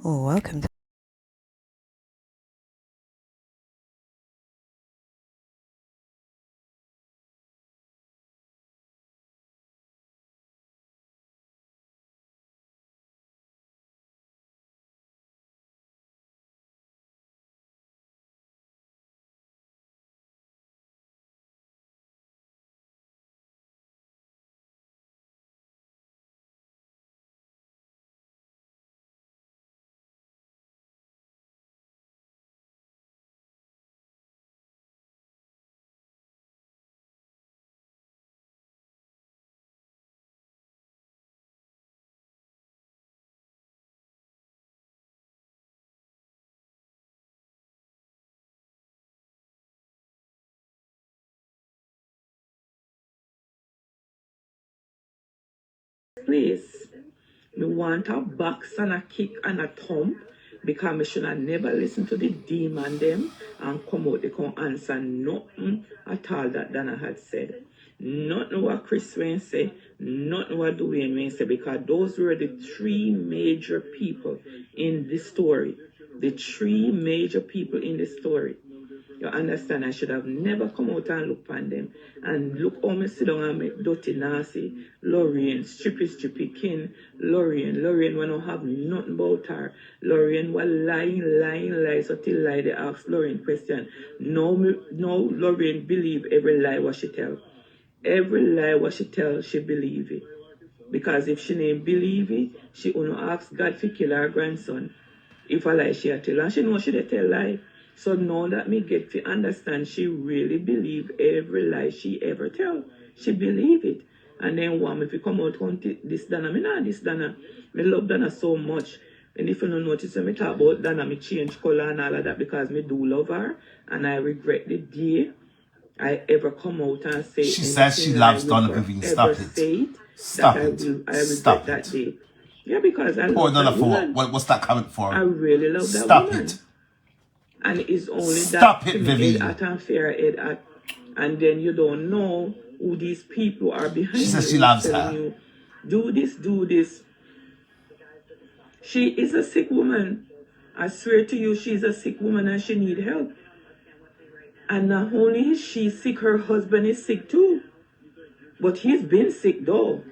Oh, welcome. Place. Me want a box and a kick and a thump because me should have never listen to the demon them and come out they come answer nothing at all that Dana had said. Nothing what Chris Wayne said, nothing what Dwayne Wayne said, because those were the three major people in the story. The three major people in the story. You understand? I should have never come out and look on them. And look how me sit down and make dirty nasty. Lorraine, strippy kin. Lorraine when I have nothing about her. Lorraine was lying. So till lie they ask Lorraine question. No, Lorraine believe every lie what she tell. Every lie what she tell, she believe it. Because if she didn't believe it, she only ask God to kill her grandson. If a lie she tell, and she know she tell lie. So now that me get to understand, she really believe every lie she ever tell. She believe it. And then one, if you come out on this Dana, me nah this Dana. Me love Dana so much. And if you don't notice when me talk about Dana, me change color and all of that because me do love her. And I regret the day I ever come out and say she says she loves Donna Vivian. Stop it. Stop it. I regret that day. Yeah, because I love that woman. What's that comment for? I really love that Stop woman. it. And it's only Stop that it, Vivian. head at and fair head at, and then you don't know who these people are behind. She says she loves her. You, do this. She is a sick woman. I swear to you, she's a sick woman and she needs help. And not only is she sick, her husband is sick too. But he's been sick though.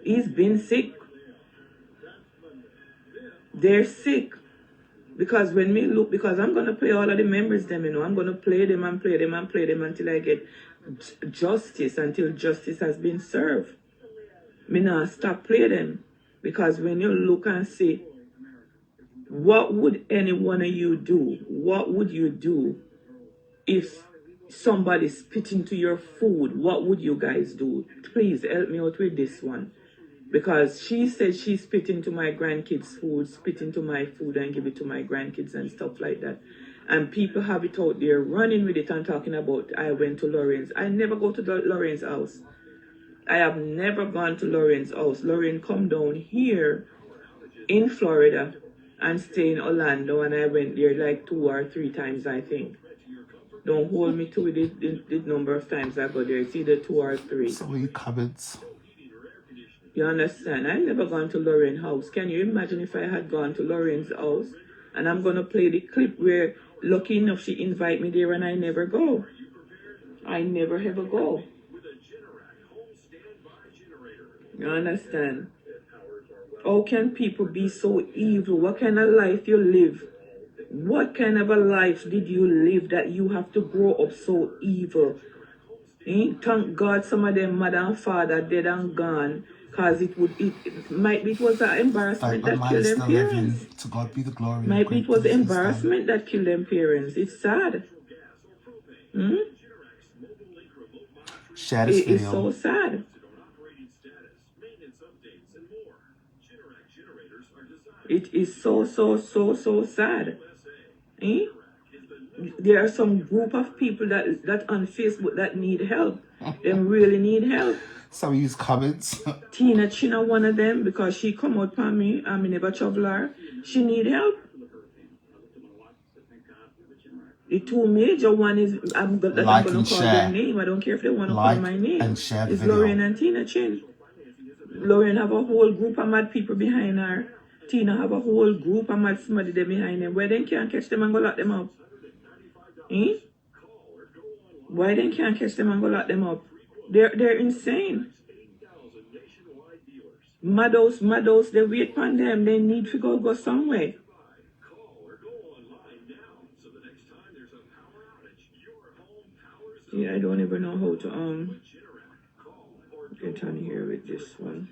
He's been sick. They're sick. Because when we look, because I'm going to play all of the members them, I'm going to play them until I get justice, until justice has been served. Me not stop playing them. Because when you look and see, what would any one of you do? What would you do if somebody spit into your food? What would you guys do? Please help me out with this one. Because she said she spit into my grandkids' food, spit into my food and give it to my grandkids and stuff like that. And people have it out there running with it and talking about, I went to Lorraine's. I never go to Lorraine's house. I have never gone to Lorraine's house. Lorraine come down here in Florida and stay in Orlando, and I went there like 2 or 3 times, I think. Don't hold me to the number of times I go there. It's either 2 or 3. So many comments. You understand? I've never gone to Lorraine's house. Can you imagine if I had gone to Lorraine's house? And I'm going to play the clip where, lucky enough, she invite me there and I never go. I never ever go. You understand? How can people be so evil? What kind of life you live? What kind of a life did you live that you have to grow up so evil? Thank God some of them mother and father dead and gone. Because it was an embarrassment that killed them parents. To God be the glory. Might be it was embarrassment that killed them parents. It's sad. Share this video. It's so sad. It is so sad. There are some group of people that on Facebook that need help. They really need help. Some use comments. Tina China one of them because she come out for me and I never trouble her. She need help. The 2 major one is I'm going to call their name. I don't care if they want to call my name. And share the it's video. Lorraine and Tina Chin. Lorraine have a whole group of mad people behind her. Tina have a whole group of mad somebody there behind them. Why they can't catch them and go lock them up? Eh? Why they can't catch them and go lock them up? They're insane. Maddos, they wait upon them. They need to go somewhere. Yeah, I don't even know how to get on here with this one.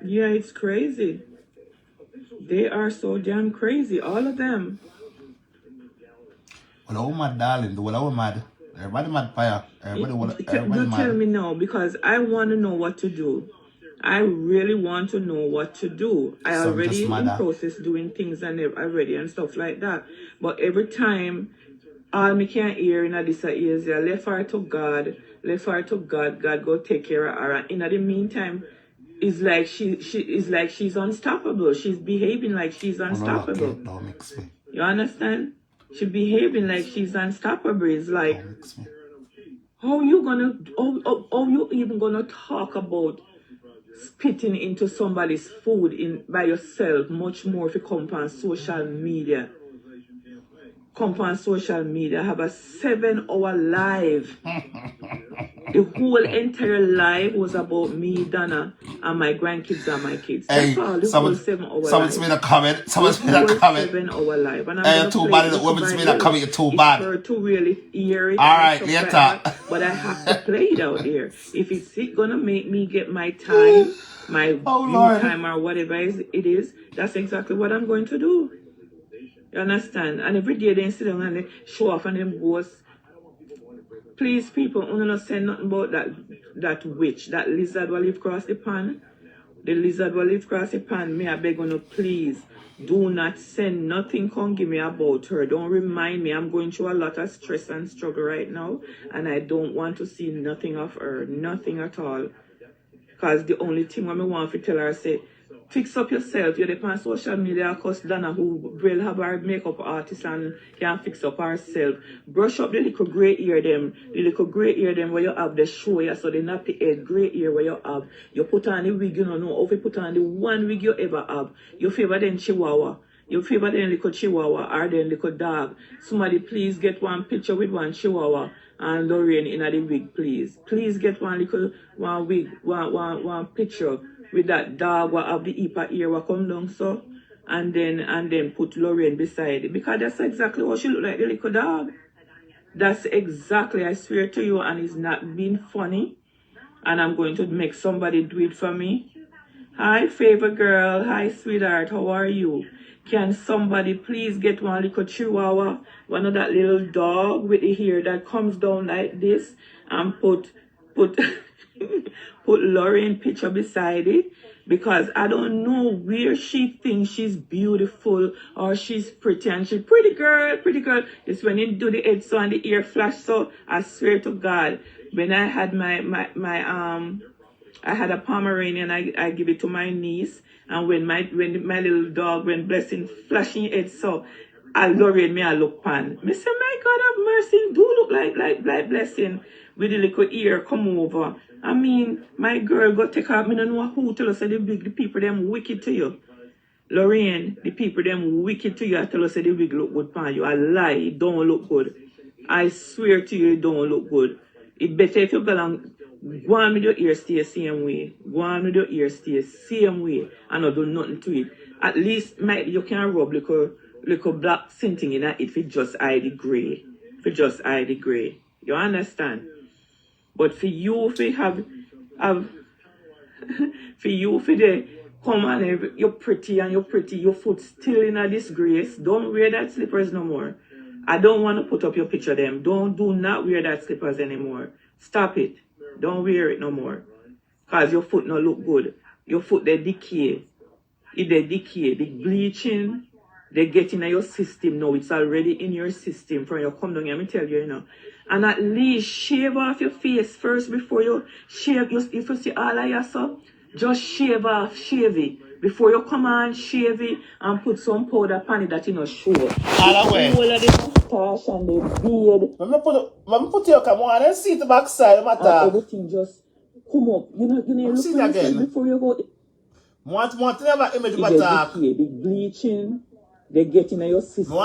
Yeah, it's crazy. They are so damn crazy, all of them. Well, all mad, darling. The whole mad. Everybody mad fire. Everybody mad. Tell me now, because I want to know what to do. I really want to know what to do. I already in process doing things and already and stuff like that. But every time, all me can hear in this is left her to God, God go take care of her. And in the meantime, it's like she's unstoppable. She's behaving like she's unstoppable. Don't mix me. You understand? She's behaving like she's unstoppable. It's like, how you even gonna talk about spitting into somebody's food by yourself, much more if you come on social media. Have a 7-hour live. The whole entire live was about me, Donna, and my grandkids and my kids. Hey, That's all. The whole 7-hour someone's live. made a comment. Someone's made a comment. 7-hour live. And I'm too bad. The woman's made a comment. You're too bad. For to really hear it. All right, later. Like but I have to play it out there. If it's gonna make me get my time, my view time or whatever it is, that's exactly what I'm going to do. You understand? And every day they sit down and they show off and them boast. Please, people, I'm not saying nothing about that witch, that lizard will live across the pond. The lizard will live across the pond. Me, I beg you, please, do not send nothing come give me about her. Don't remind me. I'm going through a lot of stress and struggle right now. And I don't want to see nothing of her. Nothing at all. Because the only thing I want to tell her, say, fix up yourself. You're the on social media, cause Donna who will have our makeup artist and can fix up herself. Brush up the little grey ear them. The little grey ear them where you have the show ya, so the nappy head grey ear where you have. You put on the wig, you don't know if you put on the one wig you ever have. You favor them chihuahua. You favor them little chihuahua or them little dog. Somebody please get one picture with one chihuahua and Lorraine in the wig, please. Please get one picture with that dog what have the Ipa ear what come down so, and then put Lorraine beside it, because that's exactly what she look like, the little dog. That's exactly, I swear to you, and it's not being funny. And I'm going to make somebody do it for me. Hi, favor girl. Hi, sweetheart. How are you? Can somebody please get one little chihuahua, one of that little dog with the hair that comes down like this, and put Lorraine picture beside it, because I don't know where she thinks she's beautiful or she's pretty, and she's pretty girl. It's when you do the head so and the ear flash so. I swear to God, when I had I had a Pomeranian, I give it to my niece, and when my little dog, when Blessing flashing head so, Lorraine me I look pan. Me say, my God have mercy, do look like Blessing with the little ear come over. I mean, my girl go take her, I don't know who tell us that the people them wicked to you. Lorraine, the people them wicked to you, I tell us that the wig look good for you. I lie, it don't look good. I swear to you, it don't look good. It better if you go on with your ear stay the same way. Go on with your ear stay the same way and not do nothing to it. At least you can rub little black thing in it if it just hide the grey. You understand? But for you, if you have for you, for the come on, you're pretty, your foot still in a disgrace. Don't wear that slippers no more. I don't want to put up your picture of them. Do not wear that slippers anymore. Stop it. Don't wear it no more. Because your foot not look good. Your foot, they decay. They decay. The bleaching, they get in your system now. It's already in your system. From you come down here, let me tell you, you know. And at least shave off your face first before you shave. If you see all of your stuff, just shave it. before you come and shave it and put some powder on it that you know show. All the way. All of the mustache and the beard. When me put your come on and see the backside, And everything just come up. You know, look see for it yourself again. before you go. Want to never image You but get the bleaching, they get in your system.